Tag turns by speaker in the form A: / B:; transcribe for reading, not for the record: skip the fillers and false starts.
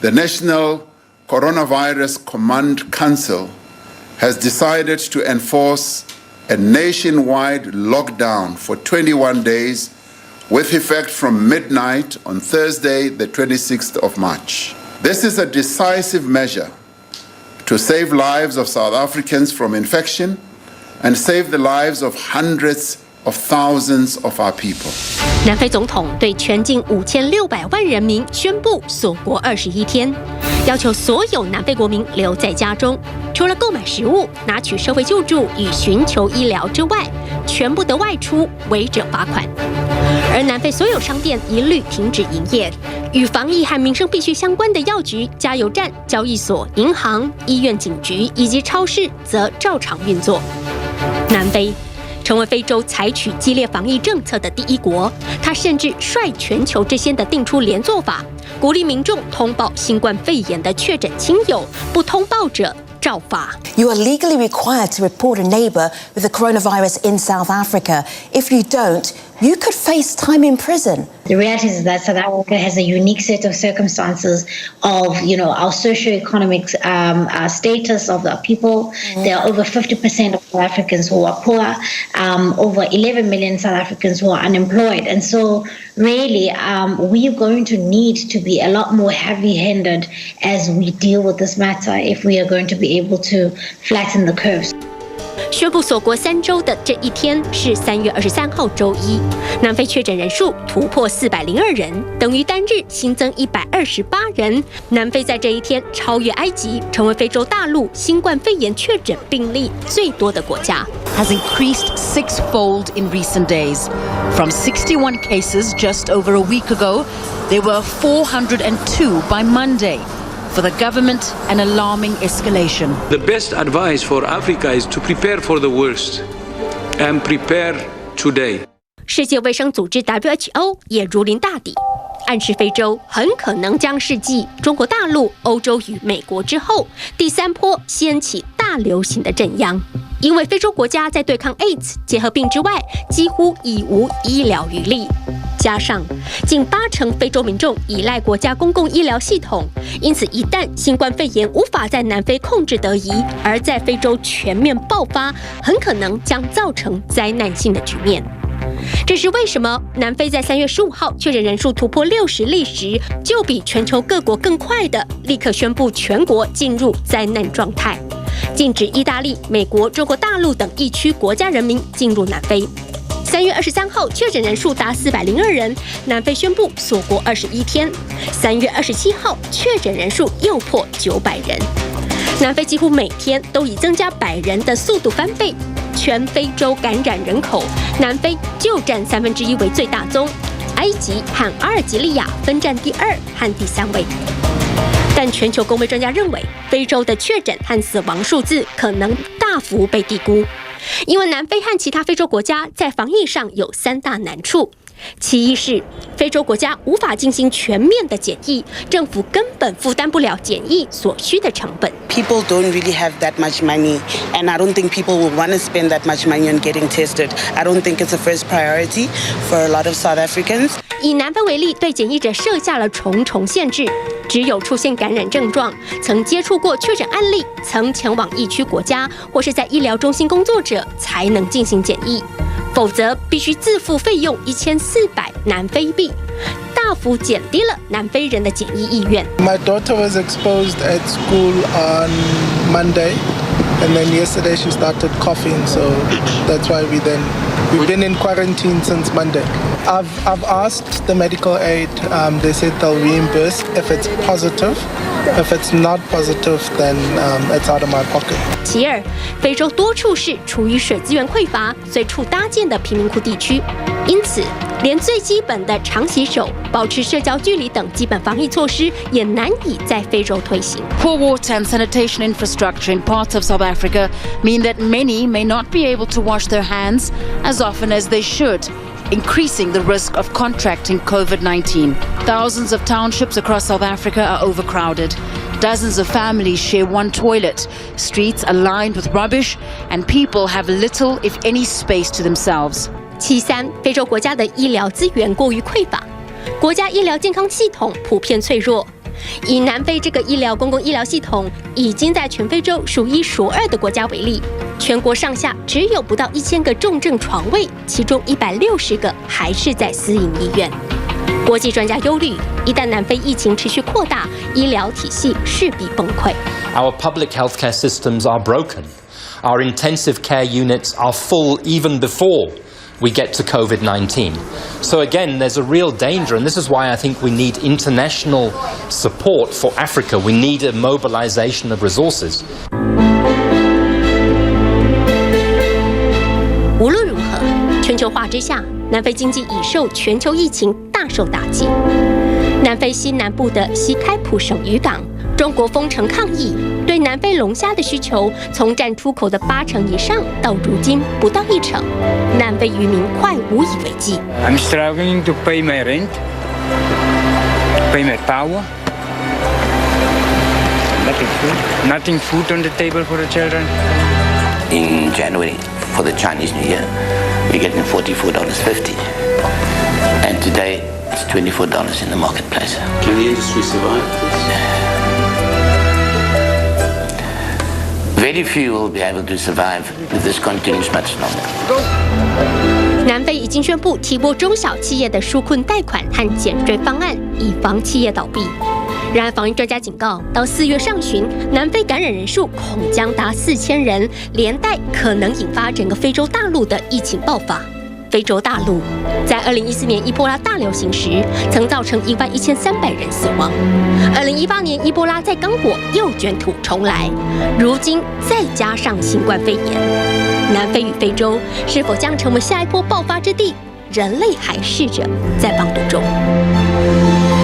A: The National Coronavirus Command Council has decided to enforce a nationwide lockdown for 21 days with effect from midnight on Thursday, the 26th of March. This is a decisive measure to save lives of South Africans from infection and save the lives of hundreds of thousands of our people.
B: 南非总统对全境5600万人民宣布锁国21天，要求所有南非国民留在家中，除了购买食物、拿取社会救助与寻求医疗之外，全不得外出，违者罚款。而南非所有商店一律停止营业，与防疫和民生必须相关的药局、加油站、交易所、银行、医院、警局以及超市则照常运作。南非成为非洲采取激烈防疫政策的第一国，他甚至率全球之先的定出连坐法，鼓励民众通报新冠肺炎的确诊亲友，不通报者照罚。
C: You are legally required to report a neighbour with the coronavirus in South Africa. If you don't, you could face time in prison.
D: The reality is that South Africa has a unique set of circumstances of, our socioeconomic status of our people. There are over 50% of South Africans who are poor, over 11 million South Africans who are unemployed. And so really, we are going to need to be a lot more heavy-handed as we deal with this matter if we are going to be able to flatten the curves.
B: 宣布锁国3周的这一天是3月23号周一，南非确诊人数突破402人，等于单日新增128人。南非在这一天超越埃及，成为非洲大陆新冠肺炎确诊病例最多的国家。
E: Has increased six-fold in recent days. From 61 cases just over a week ago, there were 402 by Monday. For the government, an alarming escalation.
F: The best advice for Africa is to prepare for the worst and prepare today.
B: 世界卫生组织 WHO 也如临大敌，暗示非洲很可能将是继中国大陆、欧洲与美国之后第3波掀起大流行的震央。因为非洲国家在对抗 AIDS 结核病之外，几乎已无医疗余力。加上近80%非洲民众依赖国家公共医疗系统，因此一旦新冠肺炎无法在南非控制得宜，而在非洲全面爆发，很可能将造成灾难性的局面。这是为什么南非在3月15号确诊人数突破60例时，就比全球各国更快的立刻宣布全国进入灾难状态，禁止意大利、美国、中国大陆等疫区国家人民进入南非。3月23号确诊人数达402人，南非宣布锁国21天。3月27号确诊人数又破900人，南非几乎每天都以增加100人的速度翻倍。全非洲感染人口，南非就占1/3为最大宗，埃及和阿尔及利亚分占第2和第3位。但全球公卫专家认为，非洲的确诊和死亡数字可能大幅被低估。因为南非和其他非洲国家在防疫上有3大难处，其一是非洲国家无法进行全面的检疫，政府根本负担不了检疫所需的成本。
G: People don't really have that much money, and I don't think people will want to spend that much money on getting tested. I don't think it's a first priority for a lot of South Africans.
B: 以南非为例，对检疫者设下了重重限制，只有出现感染症状、曾接触过确诊案例、曾前往疫区国家或是在医疗中心工作者才能进行检疫，否则必须自付费用1400南非币，大幅减低了南非人的检疫意愿。
H: My daughter was exposed at school on Monday, and then yesterday she started coughing, so that's why we've been in quarantine since Monday. I've asked the medical aid. They said they'll reimburse if it's positive. If it's not positive, then it's out of my pocket.
B: 其二，非洲多处是处于水资源匮乏、随处搭建的贫民窟地区，因此连最基本的常洗手、保持社交距离等基本防疫措施也难以在非洲推行。
E: Poor water and sanitation infrastructure in parts of South Africa mean that many may not be able to wash their hands as often as they should, increasing the risk of contracting COVID-19. Thousands of townships across South Africa are overcrowded. Dozens of families share one toilet. Streets are lined with rubbish, and people have little, if any, space to themselves.
B: 其三，非洲国家的医疗资源过于匮乏，国家医疗健康系统普遍脆弱。以南非这个公共医疗系统已经在全非洲数一数二的国家为例，全国上下只有不到1000个重症床位，其中160个还是在私营医院。国际专家忧虑，一旦南非疫情持续扩大，医疗体系势必崩溃。
I: Our public healthcare systems are broken. Our intensive care units are full even before we get to COVID-19. So again, there's a real danger, and this is why I think we need international support for Africa. We need a mobilization of resources.
B: 无论如何，全球化之下，南非经济已受全球疫情大受打击。南非西南部的西开普省渔港，中国封城抗议，对南非龙虾的需求从占出口的80%以上，到如今不到1成，南非渔民快无以为继。
J: I'm struggling to pay my rent, pay my power. Nothing food on the table for the children.
K: In January, for the Chinese New Year, we're getting $44.50. And today, it's $24 in the marketplace.
F: Can the industry survive this?
K: Very few will be able to survive if this continues much longer.
B: 南非已经宣布提拨中小企业的纾困贷款和减税方案，以防企业倒闭。然而，防疫专家警告，到4月上旬，南非感染人数恐将达4000人，连带可能引发整个非洲大陆的疫情爆发。非洲大陆在2014年伊波拉大流行时，曾造成11300人死亡。2018年伊波拉在刚果又卷土重来，如今再加上新冠肺炎，南非与非洲是否将成为下一波爆发之地？人类还试着在帮